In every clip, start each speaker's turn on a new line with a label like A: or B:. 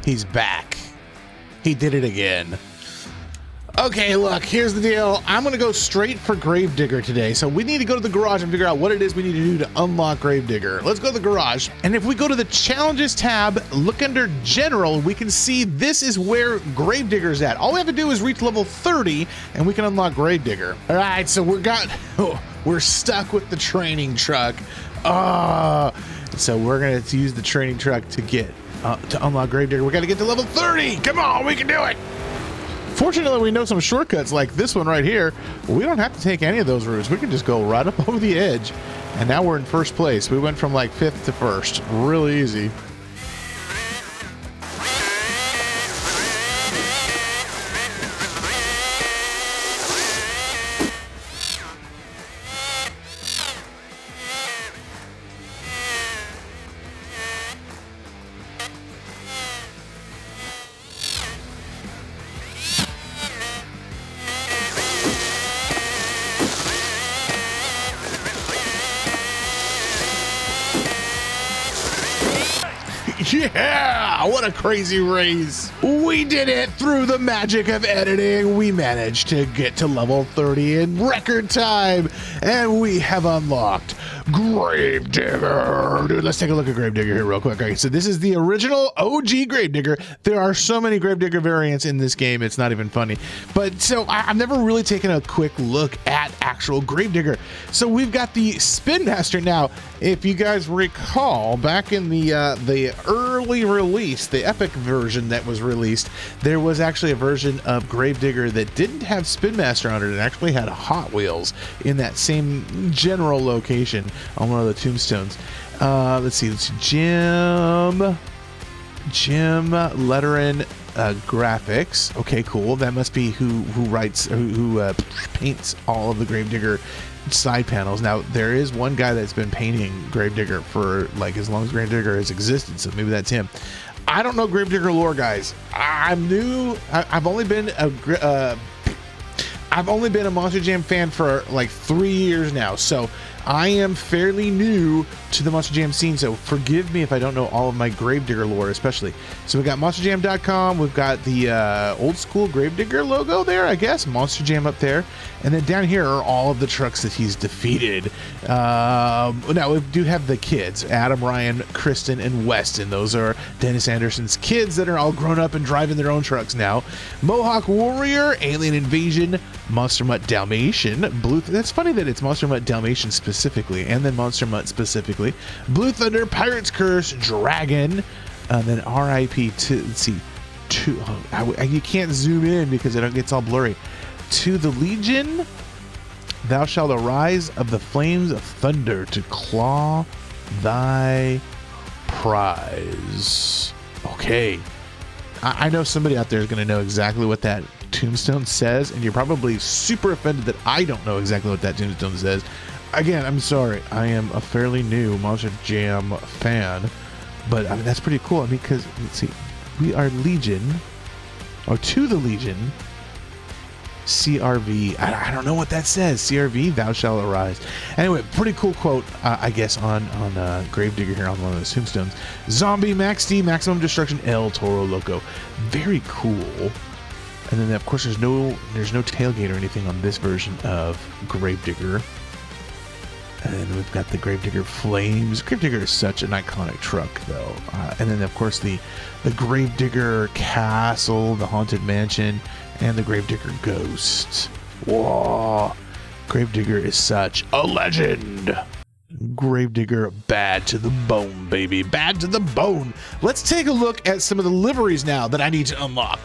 A: He's back. He did it again. Okay, look, here's the deal. I'm going to go straight for Gravedigger today. So we need to go to the garage and figure out what it is we need to do to unlock Gravedigger. Let's go to the garage. And if we go to the challenges tab, look under general, we can see this is where Gravedigger's at. All we have to do is reach level 30 and we can unlock Gravedigger. All right, so we're stuck with the training truck. So we're going to use the training truck to get to unlock Gravedigger. We got to get to level 30. Come on, we can do it. Fortunately, we know some shortcuts like this one right here. We don't have to take any of those routes. We can just go right up over the edge. And now we're in first place. We went from like 5th to 1st. Really easy. Yeah, what a crazy race. We did it through the magic of editing. We managed to get to level 30 in record time, and we have unlocked Gravedigger. Dude, let's take a look at Gravedigger here real quick. Okay, so this is the original OG Gravedigger. There are so many Gravedigger variants in this game, it's not even funny. But so I've never really taken a quick look at actual Gravedigger. So we've got the Spin Master now. If you guys recall, back in the early release, the Epic version that was released, there was actually a version of Gravedigger that didn't have Spin Master on it. It actually had Hot Wheels in that same general location on one of the tombstones. Let's see, it's Jim Letterin graphics. Okay, cool. That must be who paints all of the Gravedigger side panels. Now there is one guy that's been painting Gravedigger for like as long as Gravedigger has existed, so maybe that's him. I don't know Gravedigger lore, guys. I'm new. I've only been a Monster Jam fan for like 3 years now, so I am fairly new to the Monster Jam scene, so forgive me if I don't know all of my Gravedigger lore, especially. So we got monsterjam.com, we've got the old school Gravedigger logo there, I guess, Monster Jam up there, and then down here are all of the trucks that he's defeated. Now we do have the kids, Adam, Ryan, Kristen, and Weston. Those are Dennis Anderson's kids that are all grown up and driving their own trucks now. Mohawk Warrior, Alien Invasion, Monster Mutt Dalmatian, Blue. That's funny that it's Monster Mutt Dalmatian specifically, and then Monster Mutt specifically. Blue Thunder, Pirate's Curse, Dragon, and then RIP. Let's see, you can't zoom in because it gets all blurry. To the Legion, thou shalt arise of the flames of thunder to claw thy prize. Okay, I know somebody out there is going to know exactly what that tombstone says, and you're probably super offended that I don't know exactly what that tombstone says. Again, I'm sorry. I am a fairly new Monster Jam fan, but I mean, that's pretty cool. I mean, because let's see, we are Legion, or to the Legion, CRV. I don't know what that says. CRV, thou shalt arise. Anyway, pretty cool quote, I guess, on Gravedigger here on one of those tombstones. Zombie Max D, Maximum Destruction, El Toro Loco. Very cool. And then, of course, there's no tailgate or anything on this version of Gravedigger. And then we've got the Gravedigger Flames. Gravedigger is such an iconic truck, though. And then, of course, the Gravedigger Castle, the Haunted Mansion, and the Gravedigger Ghost. Whoa! Gravedigger is such a legend. Gravedigger, bad to the bone, baby. Bad to the bone. Let's take a look at some of the liveries now that I need to unlock,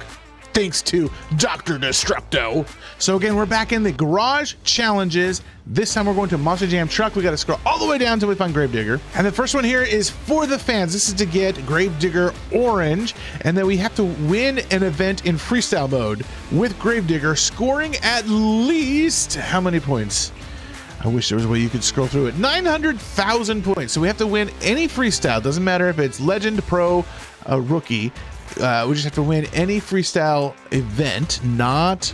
A: thanks to Dr. Destructo. So again, we're back in the garage challenges. This time we're going to Monster Jam Truck. We got to scroll all the way down until we find Gravedigger. And the first one here is for the fans. This is to get Gravedigger Orange. And then we have to win an event in freestyle mode with Gravedigger, scoring at least, how many points? I wish there was a way you could scroll through it. 900,000 points. So we have to win any freestyle. Doesn't matter if it's Legend, Pro, Rookie. We just have to win any freestyle event, not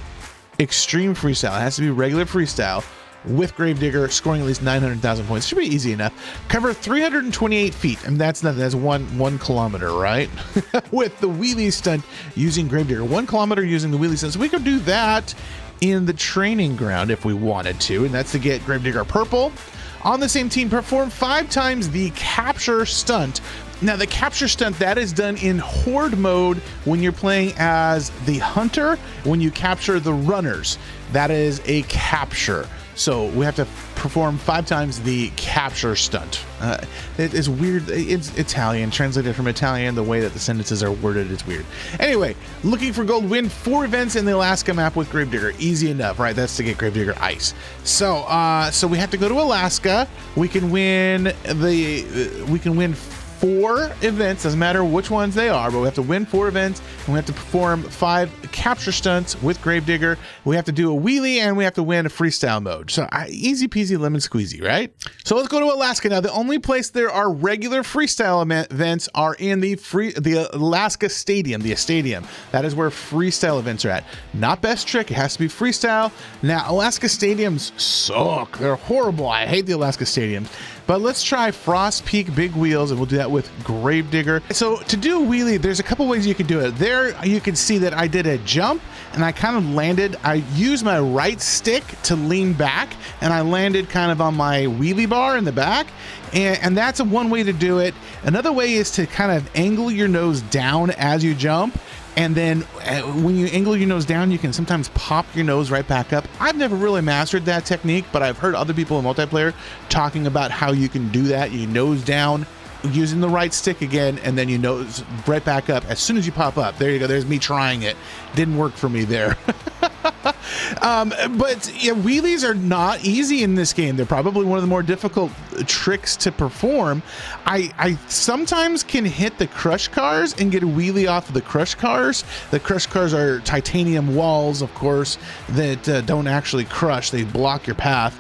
A: extreme freestyle. It has to be regular freestyle with Gravedigger, scoring at least 900,000 points. Should be easy enough. Cover 328 feet, and that's nothing. That's one kilometer, right? With the wheelie stunt using Gravedigger. 1 kilometer using the wheelie stunt. So we could do that in the training ground if we wanted to, and that's to get Gravedigger purple. On the same team, perform 5 times the capture stunt. Now, the capture stunt, that is done in Horde mode when you're playing as the hunter. When you capture the runners, that is a capture. So we have to perform 5 times the capture stunt. It is weird. It's Italian, translated from Italian. The way that the sentences are worded is weird. Anyway, looking for gold, win 4 events in the Alaska map with Gravedigger. Easy enough, right? That's to get Gravedigger ice. So we have to go to Alaska. We can win 4 events, doesn't matter which ones they are, but we have to win 4 events, and we have to perform 5 capture stunts with Gravedigger. We have to do a wheelie, and we have to win a freestyle mode. So easy peasy lemon squeezy, right? So let's go to Alaska now. The only place there are regular freestyle events are in the Alaska Stadium, the stadium. That is where freestyle events are at. Not best trick, it has to be freestyle. Now, Alaska stadiums suck. They're horrible. I hate the Alaska stadiums. But let's try Frost Peak Big Wheels, and we'll do that with Gravedigger. So to do a wheelie, there's a couple ways you could do it. There you can see that I did a jump, and I kind of landed. I used my right stick to lean back, and I landed kind of on my wheelie bar in the back. And that's one way to do it. Another way is to kind of angle your nose down as you jump. And then when you angle your nose down, you can sometimes pop your nose right back up. I've never really mastered that technique, but I've heard other people in multiplayer talking about how you can do that. You nose down using the right stick again, and then you nose right back up as soon as you pop up. There you go. There's me trying it. Didn't work for me there. But yeah, wheelies are not easy in this game. They're probably one of the more difficult tricks to perform. I sometimes can hit the crush cars and get a wheelie off of the crush cars. The crush cars are titanium walls, of course, that don't actually crush. They block your path.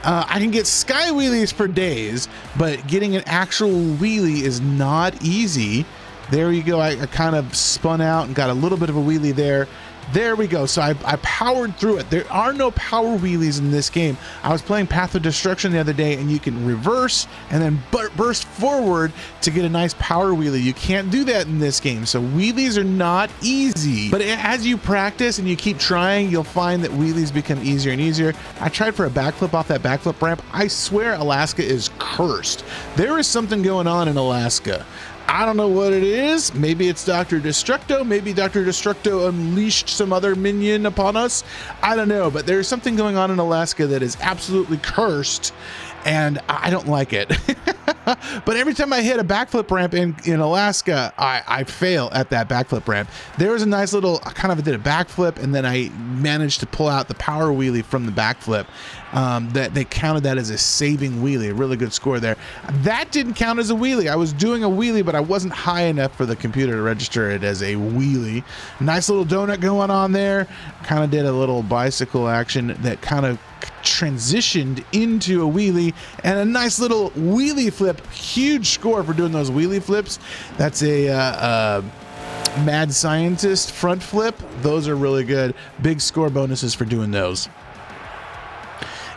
A: I can get sky wheelies for days, but getting an actual wheelie is not easy. There you go. I kind of spun out and got a little bit of a wheelie there. There we go. So I powered through it. There are no power wheelies in this game. I was playing Path of Destruction the other day, and you can reverse and then burst forward to get a nice power wheelie. You can't do that in this game. So wheelies are not easy. But as you practice and you keep trying, you'll find that wheelies become easier and easier. I tried for a backflip off that backflip ramp. I swear Alaska is cursed. There is something going on in Alaska. I don't know what it is. Maybe it's Dr. Destructo. Maybe Dr. Destructo unleashed some other minion upon us. I don't know, but there's something going on in Alaska that is absolutely cursed, and I don't like it. But every time I hit a backflip ramp in Alaska, I fail at that backflip ramp. There was a nice little, I kind of did a backflip, and then I managed to pull out the power wheelie from the backflip. That they counted that as a saving wheelie, a really good score there. That didn't count as a wheelie. I was doing a wheelie, but I wasn't high enough for the computer to register it as a wheelie. Nice little donut going on there. Kind of did a little bicycle action that kind of transitioned into a wheelie, and a nice little wheelie flip. Huge score for doing those wheelie flips. That's a mad scientist front flip. Those are really good. Big score bonuses for doing those.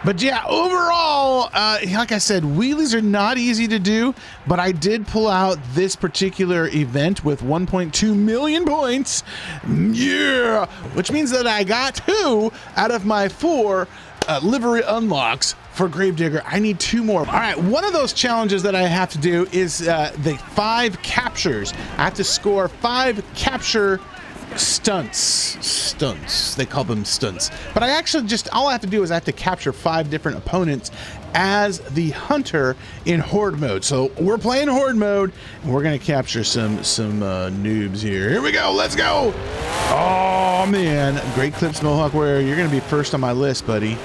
A: But yeah, overall, like I said, wheelies are not easy to do, but I did pull out this particular event with 1.2 million points. Yeah, which means that I got 2 out of my 4 livery unlocks for Gravedigger. I need 2 more. All right, one of those challenges that I have to do is the 5 captures. I have to score 5 capture stunts. They call them stunts. But I actually all I have to do is I have to capture 5 different opponents as the hunter in Horde mode. So we're playing Horde mode, and we're gonna capture some noobs here. Here we go. Let's go. Oh man, Great Clips Mohawk Warrior, you're gonna be first on my list, buddy.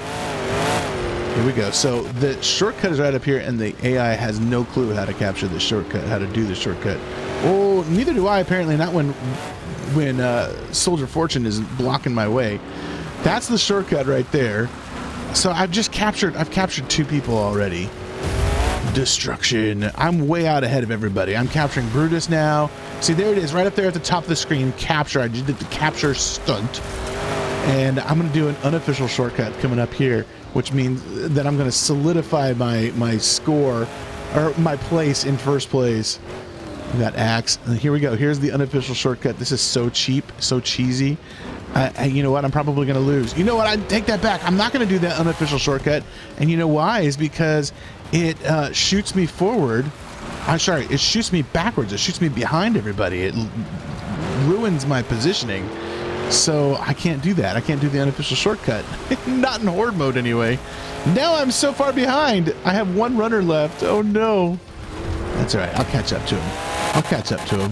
A: Here we go. So the shortcut is right up here, and the AI has no clue how to capture the shortcut, how to do the shortcut. Oh, neither do I, apparently, not when Soldier Fortune is blocking my way. That's the shortcut right there. So I've captured 2 people already. Destruction. I'm way out ahead of everybody. I'm capturing Brutus now. See, there it is, right up there at the top of the screen. Capture. I just did the capture stunt. And I'm going to do an unofficial shortcut coming up here, which means that I'm going to solidify my score, or my place in first place. That axe. And here we go. Here's the unofficial shortcut. This is so cheap, so cheesy. You know what? I'm probably going to lose. You know what? I take that back. I'm not going to do that unofficial shortcut. And you know why? Is because it shoots me forward. I'm sorry. It shoots me backwards. It shoots me behind everybody. It ruins my positioning. So I can't do that. I can't do the unofficial shortcut. Not in Horde mode anyway. Now I'm so far behind. I have one runner left. Oh no. That's all right. I'll catch up to him. I'll catch up to him.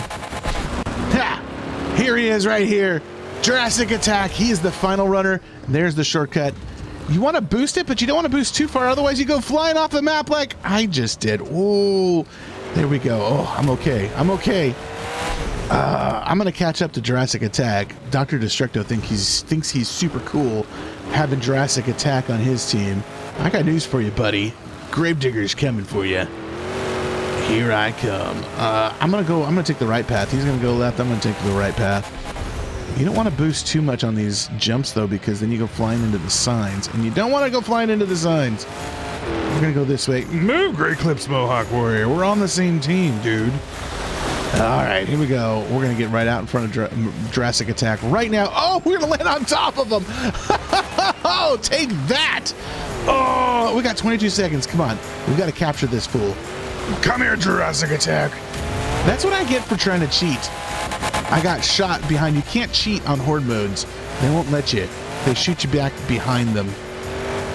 A: Ha! Here he is right here. Jurassic attack. He is the final runner. There's the shortcut. You want to boost it, but you don't want to boost too far. Otherwise, you go flying off the map like I just did. Oh, there we go. Oh, I'm okay. I'm okay. I'm going to catch up to Jurassic Attack. Dr. Destructo thinks he's super cool having Jurassic Attack on his team. I got news for you, buddy. Gravedigger's coming for you. Here I come. I'm going to take the right path. He's going to go left. I'm going to take the right path. You don't want to boost too much on these jumps, though, because then you go flying into the signs. And you don't want to go flying into the signs. We're going to go this way. Move, Grey Clips Mohawk Warrior. We're on the same team, dude. All right, here we go. We're going to get right out in front of Jurassic Attack right now. Oh, we're going to land on top of him. Oh, take that. Oh, we got 22 seconds. Come on. We've got to capture this fool. Come here, Jurassic Attack. That's what I get for trying to cheat. I got shot behind. You can't cheat on Horde modes. They won't let you. They shoot you back behind them.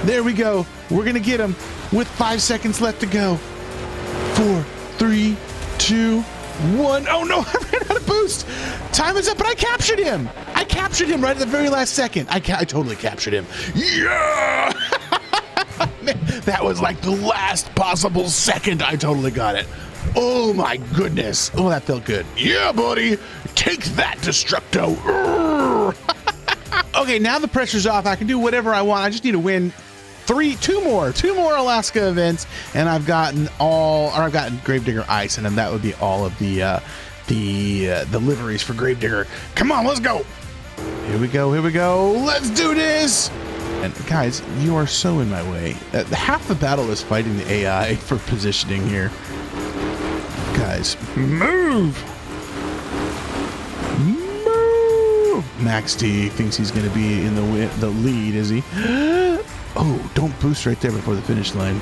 A: There we go. We're going to get him with 5 seconds left to go. 4, 3, 2, 1. Oh no, I ran out of boost. Time is up, but I captured him. I captured him right at the very last second. I totally captured him. Yeah! Man, that was like the last possible second. I totally got it. Oh my goodness. Oh, that felt good. Yeah, buddy. Take that, Destructo. Okay, now the pressure's off. I can do whatever I want. I just need to win two more Alaska events, and I've gotten Gravedigger Ice, and then that would be all of the liveries for Gravedigger. Come on, let's go. Here we go. Here we go. Let's do this. And guys, you are so in my way. Half the battle is fighting the AI for positioning here. Guys, move! Move! Max D thinks he's going to be in the lead, is he? Oh, don't boost right there before the finish line.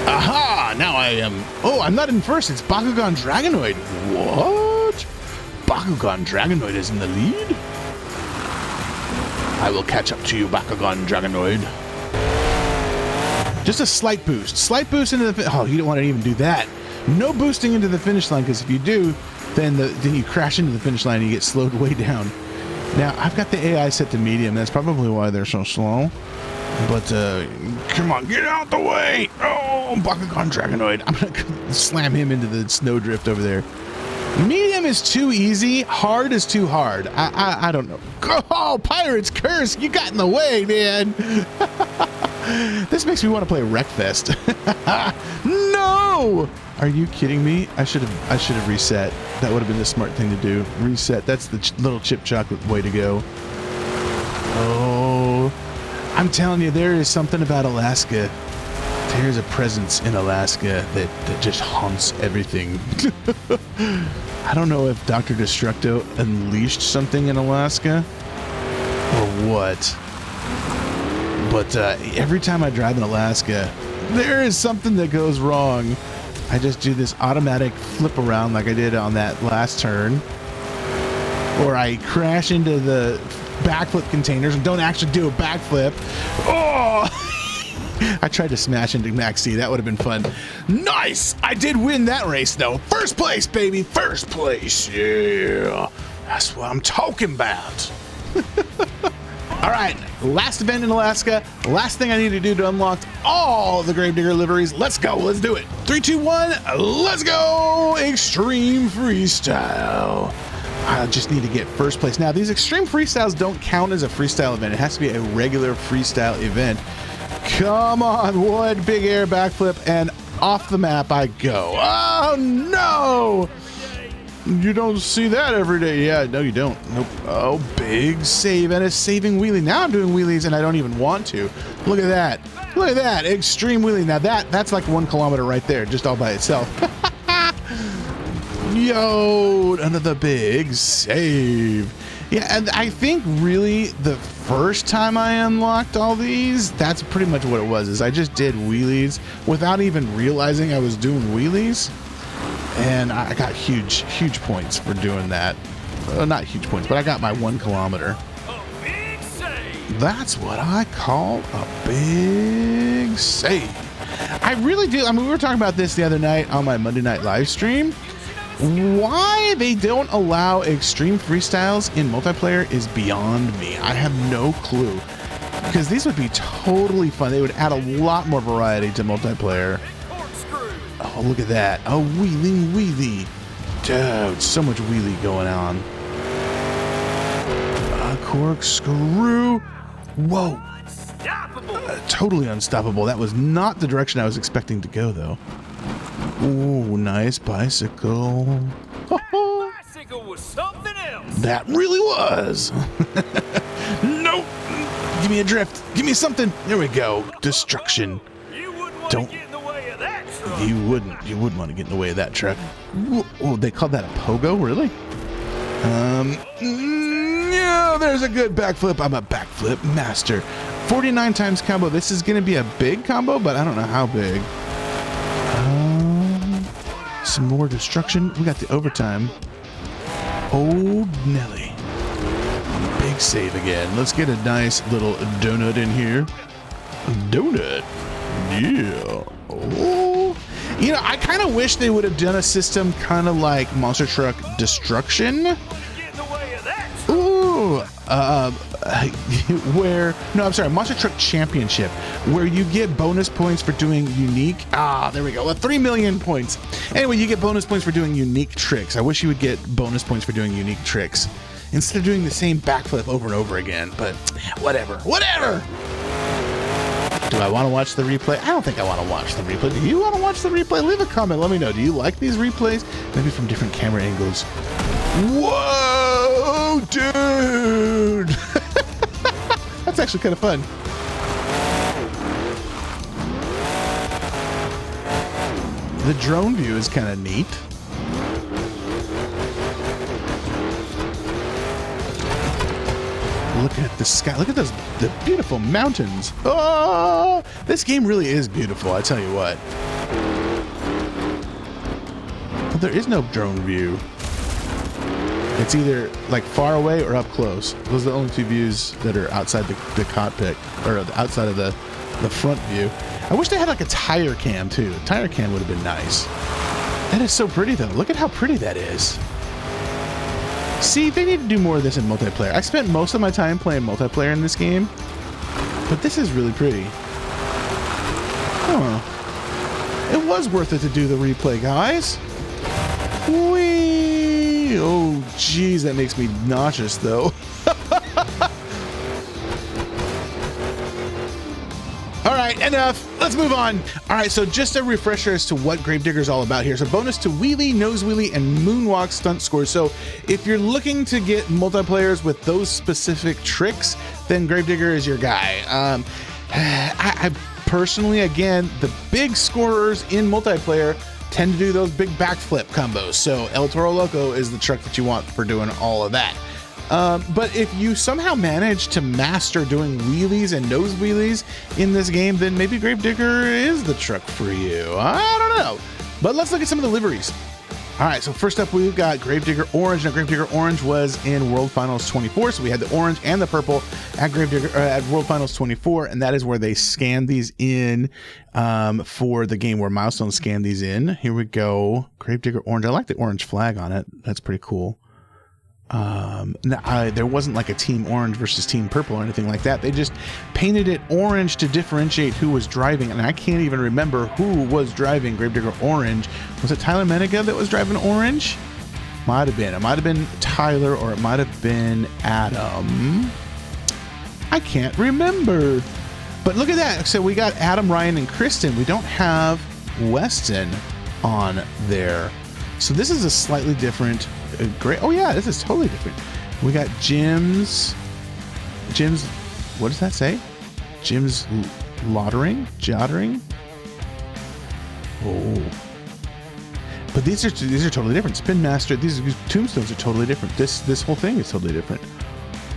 A: Aha! Now I am... Oh, I'm not in first. It's Bakugan Dragonoid. What? Bakugan Dragonoid is in the lead? I will catch up to you, Bakugan Dragonoid. Just a slight boost. Slight boost into the... Oh, you don't want to even do that. No boosting into the finish line, because if you do, then you crash into the finish line and you get slowed way down. Now, I've got the AI set to medium. That's probably why they're so slow. But, come on, get out the way! Oh, Bakugan Dragonoid. I'm going to slam him into the snowdrift over there. Medium is too easy. Hard is too hard. I don't know. Oh, Pirate's Curse! You got in the way, man! This makes me want to play Wreckfest. No! Are you kidding me? I should have reset. That would have been the smart thing to do. Reset. That's the little chip chocolate way to go. Oh, I'm telling you, there is something about Alaska. There's a presence in Alaska that just haunts everything. I don't know if Dr. Destructo unleashed something in Alaska or what. But every time I drive in Alaska, there is something that goes wrong. I just do this automatic flip around like I did on that last turn. Or I crash into the backflip containers and don't actually do a backflip. Oh! I tried to smash into Max C. That would have been fun. Nice! I did win that race, though. First place, baby. First place. Yeah. That's what I'm talking about. All right. Last event in Alaska. Last thing I need to do to unlock all the Gravedigger liveries. Let's go. Let's do it. 3, 2, 1. Let's go. Extreme Freestyle. I just need to get first place. Now, these Extreme Freestyles don't count as a freestyle event. It has to be a regular freestyle event. Come on, one big air backflip, and off the map I go. Oh, no! You don't see that every day. Yeah, no, you don't. Nope. Oh, big save and a saving wheelie. Now I'm doing wheelies and I don't even want to. Look at that. Look at that. Extreme wheelie. Now that's like 1 kilometer right there, just all by itself. Yo, another big save. Yeah, and I think really the first time I unlocked all these, that's pretty much what it was, is I just did wheelies without even realizing I was doing wheelies. And I got huge points for doing that. Not huge points, but I got my 1 kilometer.
B: A big save.
A: That's what I call a big save. I really do. I mean, we were talking about this the other night on my Monday night live stream. Why they don't allow extreme freestyles in multiplayer is beyond me. I have no clue. Because these would be totally fun. They would add a lot more variety to multiplayer. Oh, look at that. Oh, wheelie. Dude, so much wheelie going on. A corkscrew. Whoa. Totally unstoppable. That was not the direction I was expecting to go, though. Ooh, nice bicycle.
B: Bicycle was something else.
A: That really was. Nope. Give me a drift. Give me something. There we go. Destruction.
B: You wouldn't want to get in the way of that truck.
A: You wouldn't want to get in the way of that truck. Oh, they called that a pogo, really? No, there's a good backflip. I'm a backflip master. 49 times combo. This is going to be a big combo, but I don't know how big. Some more destruction. We got the overtime. Oh, Nelly. Big save again. Let's get a nice little donut in here. Donut. Yeah. Oh. You know, I kind of wish they would have done a system kind of like Monster Truck Destruction. Ooh. Monster Truck Championship, where you get bonus points for doing unique. There we go. 3 million points. Anyway, you get bonus points for doing unique tricks. I wish you would get bonus points for doing unique tricks instead of doing the same backflip over and over again. But whatever. Do I want to watch the replay? I don't think I want to watch the replay. Do you want to watch the replay? Leave a comment. Let me know. Do you like these replays? Maybe from different camera angles. Whoa, dude! That's actually kind of fun. The drone view is kind of neat. Look at the sky. Look at the beautiful mountains. Oh, this game really is beautiful, I tell you what. But there is no drone view. It's either like far away or up close. Those are the only 2 views that are outside the cockpit, or outside of the front view. I wish they had like a tire cam too. A tire cam would have been nice. That is so pretty though. Look at how pretty that is. See, they need to do more of this in multiplayer. I spent most of my time playing multiplayer in this game, but this is really pretty. Huh. It was worth it to do the replay, guys. Whee! Oh, geez, that makes me nauseous, though. All right, enough. Let's move on. All right, so just a refresher as to what Gravedigger is all about here. So bonus to wheelie, nose wheelie, and moonwalk stunt scores. So if you're looking to get multiplayers with those specific tricks, then Gravedigger is your guy. I personally, again, the big scorers in multiplayer tend to do those big backflip combos. So El Toro Loco is the truck that you want for doing all of that. But if you somehow manage to master doing wheelies and nose wheelies in this game, then maybe Gravedigger is the truck for you. I don't know. But let's look at some of the liveries. All right, so first up, we've got Gravedigger Orange. Now, Gravedigger Orange was in World Finals 24, so we had the orange and the purple at at World Finals 24, and that is where they scanned these in for the game where Milestone scanned these in. Here we go, Gravedigger Orange. I like the orange flag on it. That's pretty cool. There wasn't like a Team Orange versus Team Purple or anything like that. They just painted it orange to differentiate who was driving, and I can't even remember who was driving Gravedigger Orange. Was it Tyler Menega that was driving orange? Might have been. It might have been Tyler, or it might have been Adam. I can't remember. But look at that. So we got Adam, Ryan, and Kristen. We don't have Weston on there. So this is a slightly different gray. Oh yeah, this is totally different. We got Jim's, what does that say? Jim's jottering. Oh, but these are totally different. Spin Master, these tombstones are totally different. This whole thing is totally different.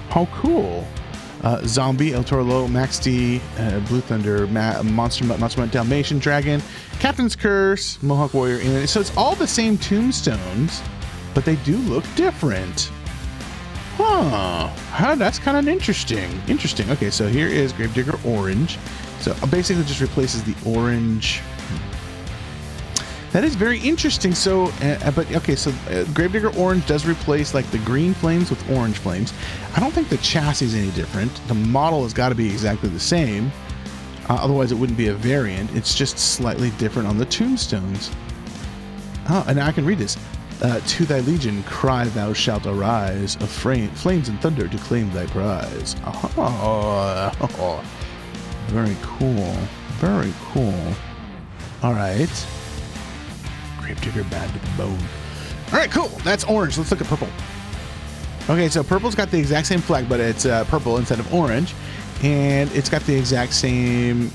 A: How cool! Zombie, El Toro, Max D, Blue Thunder, Monster Dalmatian Dragon, Captain's Curse, Mohawk Warrior. And so it's all the same tombstones, but they do look different. Huh? That's kind of interesting. Interesting. Okay, so here is Gravedigger Orange. So basically, just replaces the orange. That is very interesting. So, but okay, so Gravedigger Orange does replace like the green flames with orange flames. I don't think the chassis is any different. The model has got to be exactly the same. Otherwise, it wouldn't be a variant. It's just slightly different on the tombstones. Oh, and now I can read this. To thy legion, cry, thou shalt arise, of flames and thunder to claim thy prize. Oh, very cool. Very cool. All right. Gravedigger bad to the bone. All right, cool. That's orange. Let's look at purple. Okay, so purple's got the exact same flag, but it's purple instead of orange. And it's got the exact same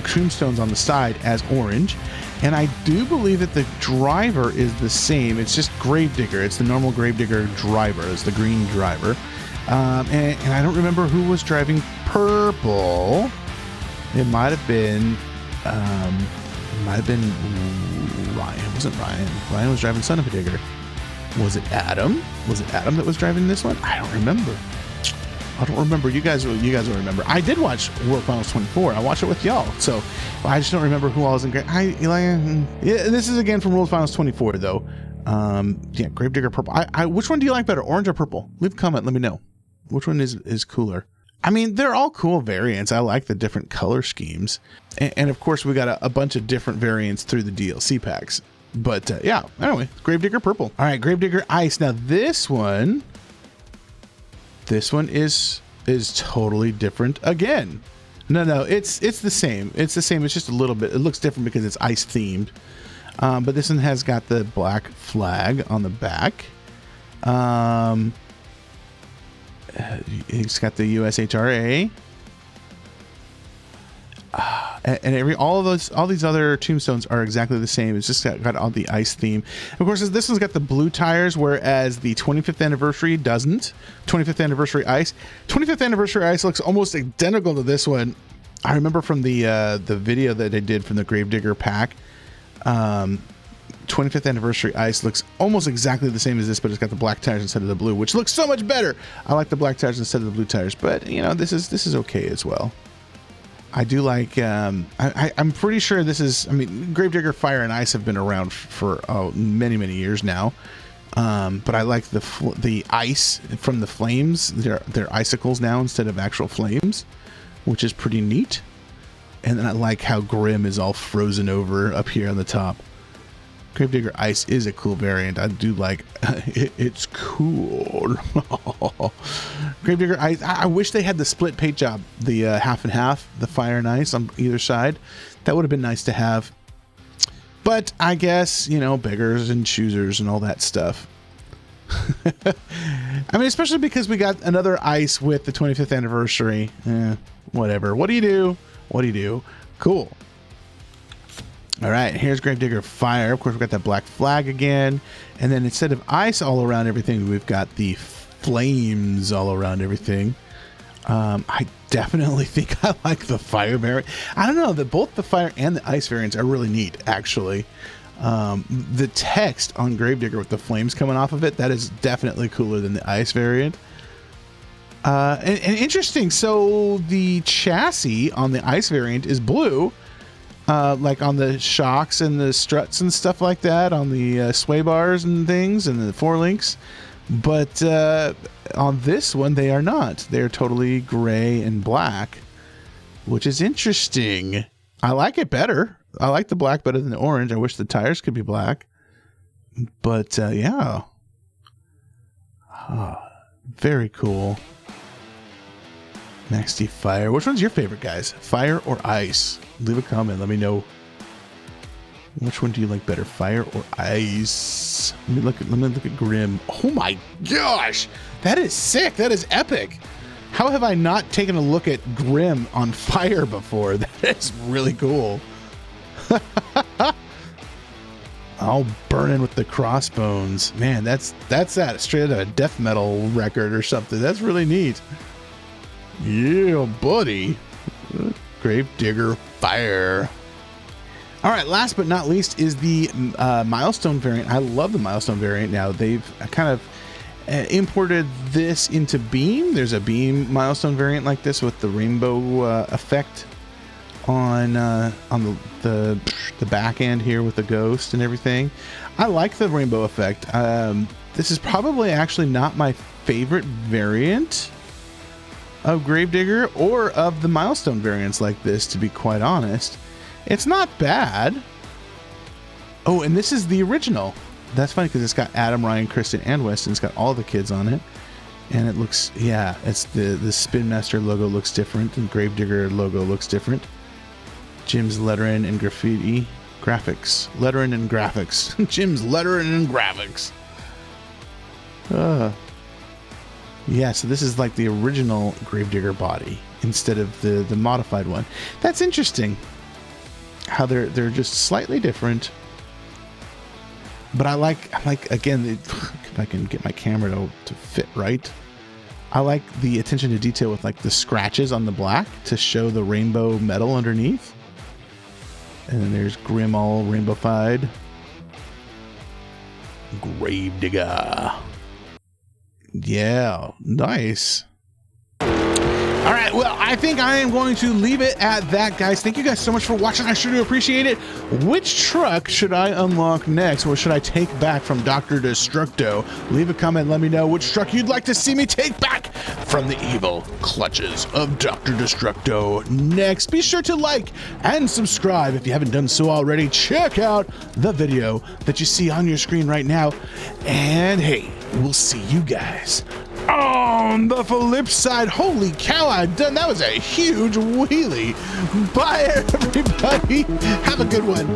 A: tombstones on the side as orange. And I do believe that the driver is the same. It's just Gravedigger. It's the normal Gravedigger driver. It's the green driver. And I don't remember who was driving purple. It might have been Ryan. It wasn't Ryan. Ryan was driving Son of a Digger. Was it Adam? Was it Adam that was driving this one? I don't remember. You guys will remember. I did watch World Finals 24. I watched it with y'all. So I just don't remember who all was in this is again from World Finals 24 though. Yeah, Gravedigger purple. Which one do you like better? Orange or purple? Leave a comment, let me know. Which one is cooler? I mean, they're all cool variants. I like the different color schemes. And of course, we got a bunch of different variants through the DLC packs. But yeah, anyway, Gravedigger purple. All right, Gravedigger ice. Now this one is totally different again. No, it's the same. It's the same. It's just a little bit. It looks different because it's ice themed. But this one has got the black flag on the back. It's got the USHRA. And all these other tombstones are exactly the same. It's just got all the ice theme. Of course, this one's got the blue tires, whereas the 25th anniversary doesn't. 25th anniversary ice. 25th anniversary ice looks almost identical to this one. I remember from the video that I did from the Gravedigger pack. 25th anniversary ice looks almost exactly the same as this, but it's got the black tires instead of the blue, which looks so much better. I like the black tires instead of the blue tires, but you know, this is okay as well. I do like, I'm pretty sure this is, I mean, Gravedigger Fire and Ice have been around for many, many years now. But I like the ice from the flames. They're icicles now instead of actual flames, which is pretty neat. And then I like how Grim is all frozen over up here on the top. Gravedigger Ice is a cool variant. I do like it's cool. Gravedigger Ice. I wish they had the split paint job, the half and half, the fire and ice on either side. That would have been nice to have. But I guess, you know, beggars and choosers and all that stuff. I mean, especially because we got another ice with the 25th anniversary. Whatever. What do you do? What do you do? Cool. All right, here's Gravedigger Fire. Of course, we've got that black flag again. And then instead of ice all around everything, we've got the flames all around everything. I definitely think I like the fire variant. I don't know, both the fire and the ice variants are really neat, actually. The text on Gravedigger with the flames coming off of it, that is definitely cooler than the ice variant. And interesting, so the chassis on the ice variant is blue. Like on the shocks and the struts and stuff like that, on the sway bars and things and the forelinks. But on this one, they are not. They're totally gray and black, which is interesting. I like it better. I like the black better than the orange. I wish the tires could be black. But yeah. Very cool. Max D Fire. Which one's your favorite, guys? Fire or ice? Leave a comment. Let me know. Which one do you like better, fire or ice? Let me look at Grim. Oh my gosh, that is sick. That is epic. How have I not taken a look at Grim on fire before? That is really cool. I'll burn in with the crossbones. Man, that's that straight out of a death metal record or something. That's really neat. Yeah, buddy. Gravedigger fire. All right, last but not least is the milestone variant. I love the milestone variant. Now they've kind of imported this into Beam. There's a Beam milestone variant like this with the rainbow effect on the back end here with the ghost and everything. I like the rainbow effect. This is probably actually not my favorite variant of Gravedigger or of the milestone variants like this, to be quite honest. It's not bad. Oh, and this is the original. That's funny because it's got Adam, Ryan, Kristen, and Weston. It's got all the kids on it. And it looks, yeah, it's the Spin Master logo looks different, and Gravedigger logo looks different. Jim's lettering and graffiti graphics. Lettering and graphics. Jim's lettering and graphics. Yeah, so this is like the original Gravedigger body instead of the modified one. That's interesting. How they're just slightly different. But I like again, if I can get my camera to fit right. I like the attention to detail with like the scratches on the black to show the rainbow metal underneath. And then there's Grim all rainbow-fied. Gravedigger. Yeah, nice. All right, well, I think I am going to leave it at that, guys. Thank you guys so much for watching. I sure do appreciate it. Which truck should I unlock next? What should I take back from Dr. Destructo? Leave a comment. Let me know which truck you'd like to see me take back from the evil clutches of Dr. Destructo next. Be sure to like and subscribe if you haven't done so already. Check out the video that you see on your screen right now. And hey, we'll see you guys on the flip side. Holy cow, that was a huge wheelie. Bye everybody. Have a good one.